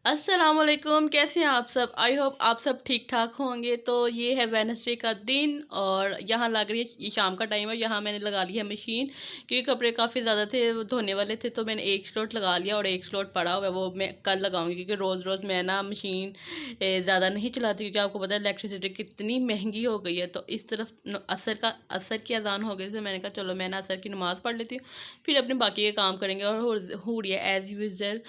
अस्सलामुअलैकुम, कैसे हैं आप सब। आई होप आप सब ठीक ठाक होंगे। तो ये है वेडनेसडे का दिन और यहाँ लग रही है, ये शाम का टाइम है। यहाँ मैंने लगा ली है मशीन, क्योंकि कपड़े काफ़ी ज़्यादा थे, वो धोने वाले थे। तो मैंने एक स्लॉट लगा लिया और एक स्लॉट पड़ा हुआ है, वो मैं कल लगाऊंगी। क्योंकि रोज़ रोज़ मैं ना मशीन ज़्यादा नहीं चलाती, क्योंकि आपको पता है इलेक्ट्रिसिटी कितनी महंगी हो गई है। तो इस तरफ असर की अजान हो गई, तो मैंने कहा चलो मैं ना असर की नमाज़ पढ़ लेती हूँ, फिर अपने बाकी के काम करेंगे। और हो रही है एज़ यूजल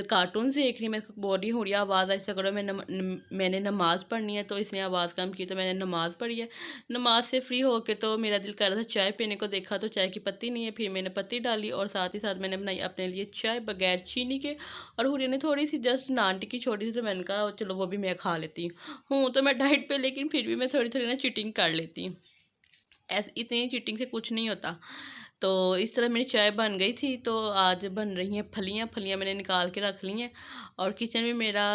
कार्टून देख रही, मैं बोल रही हूँ आवाज़ ऐसा करो, मैंने नमाज़ पढ़नी है। तो इसने आवाज़ कम की, तो मैंने नमाज़ पढ़ी है। नमाज से फ्री होके तो मेरा दिल कर रहा था चाय पीने को, देखा तो चाय की पत्ती नहीं है, फिर मैंने पत्ती डाली और साथ ही साथ मैंने बनाई अपने लिए चाय बगैर चीनी के। और हुरिया ने थोड़ी सी जस्ट नान टिक्की छोटी सी, तो मैंने कहा चलो वो भी मैं खा लेती हूँ। तो मैं डाइट पे, लेकिन फिर भी मैं थोड़ी थोड़ी ना चीटिंग कर लेती हूँ। ऐसे इतनी चीटिंग से कुछ नहीं होता। तो इस तरह मेरी चाय बन गई थी। तो आज बन रही हैं फलियाँ। फलियाँ मैंने निकाल के रख ली हैं और किचन में मेरा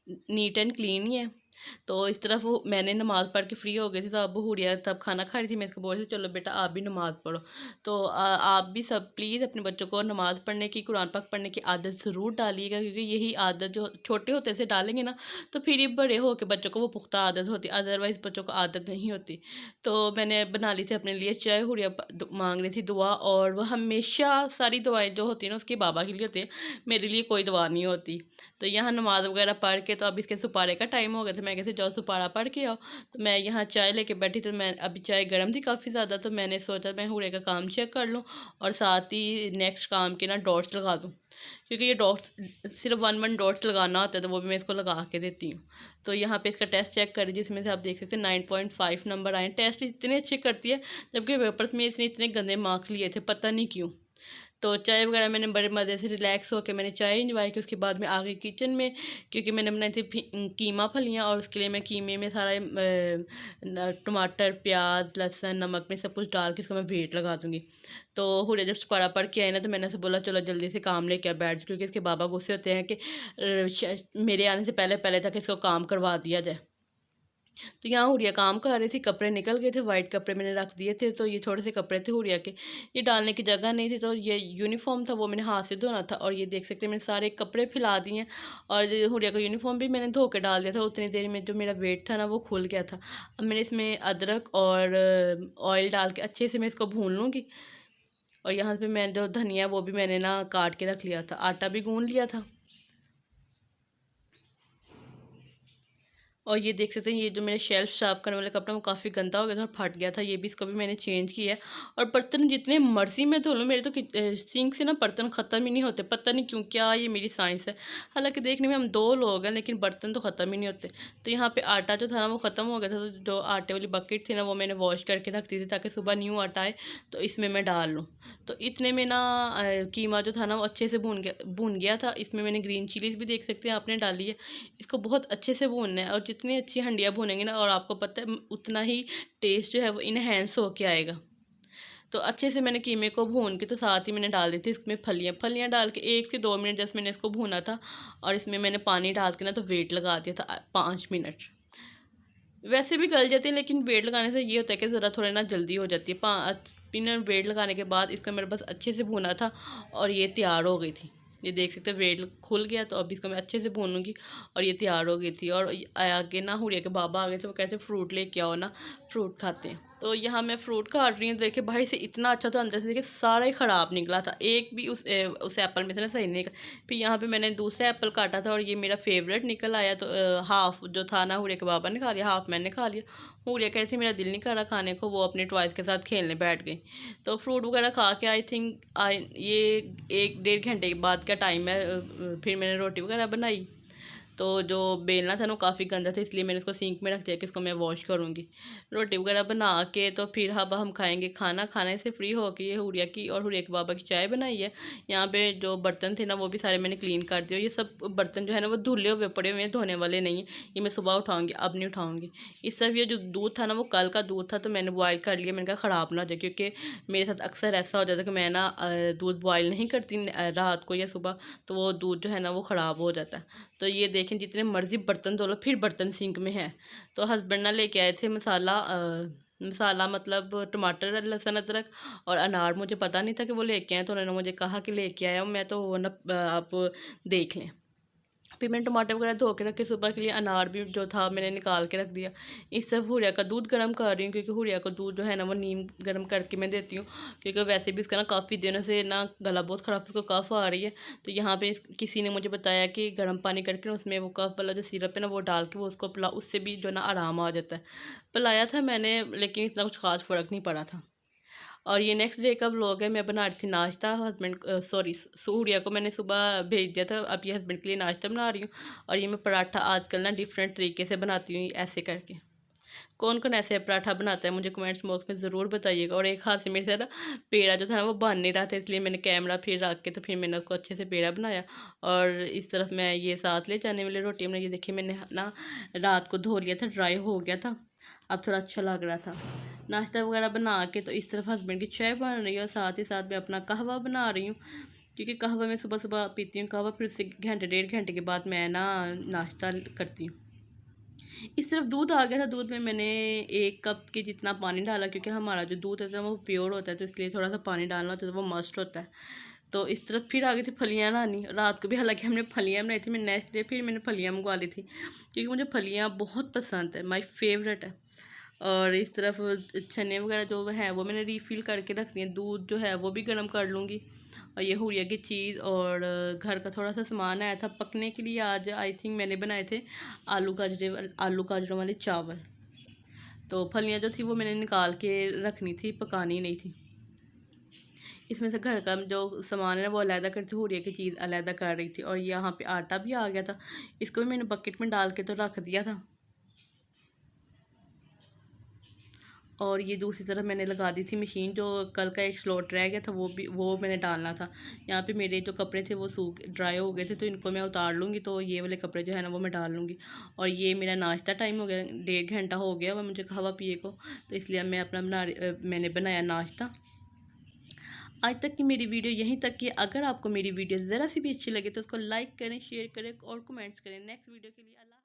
नीट एंड क्लीन ही है। तो इस तरफ वो मैंने नमाज़ पढ़ के फ्री हो गई थी, तो अब हुरिया तब खाना खा रही थी। मैं इसको बोल रही थी चलो बेटा आप भी नमाज़ पढ़ो। तो आप भी सब प्लीज़ अपने बच्चों को नमाज़ पढ़ने की, कुरान पाक पढ़ने की आदत ज़रूर डालिएगा। क्योंकि यही आदत जो छोटे होते से डालेंगे ना, तो फिर ये बड़े हो के बच्चों को वो पुख्ता आदत होती है, अदरवाइज़ बच्चों को आदत नहीं होती। तो मैंने बना ली थी अपने लिए चाय। हुरिया मांग रही थी दुआ, और वो हमेशा सारी दुआएं जो होती हैं ना उसके बाबा के लिए होती है, मेरे लिए कोई दुआ नहीं होती। तो यहाँ नमाज़ वगैरह पढ़ के, तो अब इसके सुपारे का टाइम हो गया था। मैं कैसे जाओ सुपारा पढ़ के आओ। तो मैं यहाँ चाय लेके बैठी, तो मैं अभी चाय गर्म थी काफ़ी ज़्यादा, तो मैंने सोचा मैं हुरे का काम चेक कर लूँ और साथ ही नेक्स्ट काम के ना डॉट्स लगा दूँ। क्योंकि ये डॉट्स सिर्फ वन वन डॉट्स लगाना होता है, तो वो भी मैं इसको लगा के देती हूँ। तो यहाँ पे इसका टेस्ट चेक करी, जिसमें से आप देख सकते हैं 9.5 नंबर आए। टेस्ट इतने अच्छे करती है, जबकि पेपर्स में इसने इतने गंदे मार्क्स लिए थे, पता नहीं क्यों। तो चाय वगैरह मैंने बड़े मज़े से रिलैक्स होकर मैंने चाय इंजॉय की। उसके बाद में आ गई किचन में, क्योंकि मैंने बनाई थी कीमा फलियाँ, और उसके लिए मैं कीमे में सारा टमाटर प्याज लहसुन नमक में सब कुछ डाल के इसको मैं वेट लगा दूँगी। तो हुरे जब पढ़ा पढ़ के आए ना, तो मैंने उसे बोला चलो जल्दी से काम लेके आ बैठ, क्योंकि इसके बाबा गुस्से होते हैं कि मेरे आने से पहले पहले तक इसको काम करवा दिया जाए। तो यहाँ हुरिया काम कर रही थी, कपड़े निकल गए थे, वाइट कपड़े मैंने रख दिए थे। तो ये थोड़े से कपड़े थे हुरिया के, ये डालने की जगह नहीं थी। तो ये यूनिफॉर्म था, वो मैंने हाथ से धोना था। और ये देख सकते हैं मैंने सारे कपड़े फैला दिए हैं, और हुरिया का यूनिफॉर्म भी मैंने धो के डाल दिया था। उतनी देर में जो मेरा वेट था ना वो खुल गया था। अब मैंने इसमें अदरक और ऑयल डाल के अच्छे से मैं इसको भून लूँगी। और यहाँ पे मैं जो धनिया वो भी मैंने ना काट के रख लिया था, आटा भी गूँध लिया था। और ये देख सकते हैं, ये जो मेरे शेल्फ साफ़ करने वाला कपड़ा वो काफ़ी गंदा हो गया था और फट गया था, ये भी इसको भी मैंने चेंज किया है। और बर्तन जितने मर्ज़ी मैं धो लूँ, मेरे तो सिंक से ना बर्तन ख़त्म ही नहीं होते, पता नहीं क्यों, क्या ये मेरी साइंस है। हालांकि देखने में हम दो लोग हैं, लेकिन बर्तन तो ख़त्म ही नहीं होते। तो यहाँ पे आटा जो था ना वो ख़त्म हो गया था, तो जो आटे वाली बकेट थी ना वो मैंने वॉश करके रख दी थी, ताकि सुबह न्यू आटा आए तो इसमें मैं डाल लूँ। तो इतने में ना कीमा जो था ना वो अच्छे से भून गया था। इसमें मैंने ग्रीन चिलीज़ भी देख सकते हैं आपने डाली है। इसको बहुत अच्छे से भूनना है, और जितनी अच्छी हंडिया भूनेंगे ना, और आपको पता है उतना ही टेस्ट जो है वो इनहेंस होके आएगा। तो अच्छे से मैंने कीमे को भून के, तो साथ ही मैंने डाल दी थी इसमें फलियाँ। फलियाँ डाल के 1 से 2 मिनट जस्ट मैंने इसको भूना था, और इसमें मैंने पानी डाल के ना तो वेट लगा दिया था 5 मिनट। वैसे भी गल जाती है, लेकिन वेट लगाने से ये होता है कि ज़रा थोड़ा ना जल्दी हो जाती है। 5 मिनट वेट लगाने के बाद इसको मेरे पास अच्छे से भुना था, और ये तैयार हो गई थी। ये देख सकते हैं वेट खुल गया, तो अब इसको मैं अच्छे से भूनूंगी, और ये तैयार हो गई थी। और आगे ना हुरिया के बाबा आ गए थे, वो कैसे फ्रूट लेके आओ ना, फ्रूट खाते हैं। तो यहाँ मैं फ्रूट काट रही हूँ, देखिए बाहर से इतना अच्छा था, अंदर से देखिए सारा ही ख़राब निकला था, एक भी उस एप्पल में से ना सही नहीं निकला। फिर यहाँ पे मैंने दूसरा एप्पल काटा था, और ये मेरा फेवरेट निकल आया। तो हाफ़ जो था ना हुरिया के बाबा ने खा लिया, हाफ़ मैंने खा लिया। हुरिया कह रही थी मेरा दिल नहीं कर रहा खाने को, वो अपने टॉयज़ के साथ खेलने बैठ गई। तो फ्रूट वगैरह खा के ये 1 डेढ़ घंटे के बाद का टाइम है। फिर मैंने रोटी वगैरह बनाई। तो जो बेलना था ना वो काफ़ी गंदा था, इसलिए मैंने इसको सिंक में रख दिया कि इसको मैं वॉश करूँगी। रोटी वगैरह बना के तो फिर अब हम खाएंगे खाना। खाने से फ्री होके ये हुरिया की और हुरिया के बाबा की चाय बनाई है। यहाँ पे जो बर्तन थे ना वो भी सारे मैंने क्लीन कर दिए। ये सब बर्तन जो है ना वो धुले हुए पड़े हुए हैं, धोने वाले नहीं हैं। ये मैं सुबह उठाऊँगी, अब नहीं उठाऊँगी। इस तरफ ये जो दूध था ना वो कल का दूध था, तो मैंने बॉयल कर लिया। मैंने कहा ख़राब ना हो जाए, क्योंकि मेरे साथ अक्सर ऐसा हो जाता है कि मैं ना दूध बॉयल नहीं करती रात को या सुबह, तो वो दूध जो है ना वो ख़राब हो जाता है। तो ये देखें जितने मर्ज़ी बर्तन धो लो, फिर बर्तन सिंक में है। तो हस्बैंड ना लेके आए थे मसाला, मसाला मतलब टमाटर लहसुन अदरक और अनार। मुझे पता नहीं था कि वो लेके आए, तो उन्होंने मुझे कहा कि लेके आया हूँ मैं, तो वो ना आप देख लें। फिर मैंने टमाटर वगैरह धो के रखे, सुबह के लिए अनार भी जो था मैंने निकाल के रख दिया। इस तरफ हुरिया का दूध गर्म कर रही हूँ, क्योंकि हुरिया को दूध जो है ना वो नीम गर्म करके मैं देती हूँ, क्योंकि वैसे भी इसका ना काफ़ी दिनों से ना गला बहुत ख़राब, उसको कफ़ आ रही है। तो यहाँ पे किसी ने मुझे बताया कि गर्म पानी करके उसमें वो कफ़ वाला जो सिरप है ना वो डाल के वो उसको पिला, उससे भी जो ना आराम आ जाता है। पिलाया था मैंने, लेकिन इतना कुछ खास फ़र्क नहीं पड़ा था। और ये नेक्स्ट डे का व्लॉग है। मैं बना रही थी नाश्ता, हस्बैंड सॉरी सूर्या को मैंने सुबह भेज दिया था, अब ये हस्बैंड के लिए नाश्ता बना रही हूँ। और ये मैं पराठा आजकल ना डिफरेंट तरीके से बनाती हूँ, ऐसे करके। कौन कौन ऐसे पराठा बनाता है मुझे कमेंट्स बॉक्स में ज़रूर बताइएगा। और एक हाथ से मेरे से ना पेड़ा जो था ना वो बन नहीं रहा था, इसलिए मैंने कैमरा फिर रख के तो फिर मैंने उसको अच्छे से पेड़ा बनाया। और इस तरफ मैं ये साथ ले जाने वाली रोटी मैंने ये देखी, मैंने ना रात को धो लिया था, ड्राई हो गया था, अब थोड़ा अच्छा लग रहा था। नाश्ता वगैरह बना के तो इस तरफ हस्बैंड की चाय बन रही है, और साथ ही साथ मैं अपना कहवा बना रही हूँ, क्योंकि कहवा मैं सुबह सुबह पीती हूँ कहवा, फिर उससे घंटे 1.5 घंटे के बाद मैं ना नाश्ता करती हूँ। इस तरफ दूध आ गया था, दूध में मैंने 1 कप के जितना पानी डाला, क्योंकि हमारा जो दूध है वो प्योर होता है, तो इसलिए थोड़ा सा पानी डालना होता है, तो वो मस्ट होता है। तो इस तरफ फिर आ गई थी फलियाँ लानी, रात को भी हालांकि हमने फलियाँ बनाई थी, मैं नेक्स्ट डे फिर मैंने फलियाँ मंगवा ली थी, क्योंकि मुझे फलियाँ बहुत पसंद है, माई फेवरेट है। और इस तरफ चने वगैरह जो है वो मैंने रीफ़िल करके रख दिए, दूध जो है वो भी गर्म कर लूँगी। और ये हुरिया की चीज़ और घर का थोड़ा सा सामान आया था पकने के लिए, आज आई थिंक मैंने बनाए थे आलू गाजरों वाले चावल। तो फलियाँ जो थी वो मैंने निकाल के रखनी थी, पकानी नहीं थी। इसमें से घर का जो सामान है वो अलहदा करती, हुरिया की चीज़ अलहदा कर रही थी। और यहाँ पे आटा भी आ गया था, इसको भी मैंने बकेट में डाल के तो रख दिया था। और ये दूसरी तरफ मैंने लगा दी थी मशीन, जो कल का एक स्लॉट रह गया था वो मैंने डालना था। यहाँ पे मेरे जो कपड़े थे वो सूख ड्राई हो गए थे, तो इनको मैं उतार लूँगी, तो ये वाले कपड़े जो है ना वो मैं डाल लूँगी। और ये मेरा नाश्ता टाइम हो गया, 1.5 घंटा हो गया वह मुझे कहवा पिए को, तो इसलिए मैं अपना मैंने बनाया नाश्ता। आज तक की मेरी वीडियो यहीं तक की। अगर आपको मेरी वीडियो ज़रा सी भी अच्छी लगे तो उसको लाइक करें, शेयर करें और कमेंट्स करें। नेक्स्ट वीडियो के लिए अल्लाह।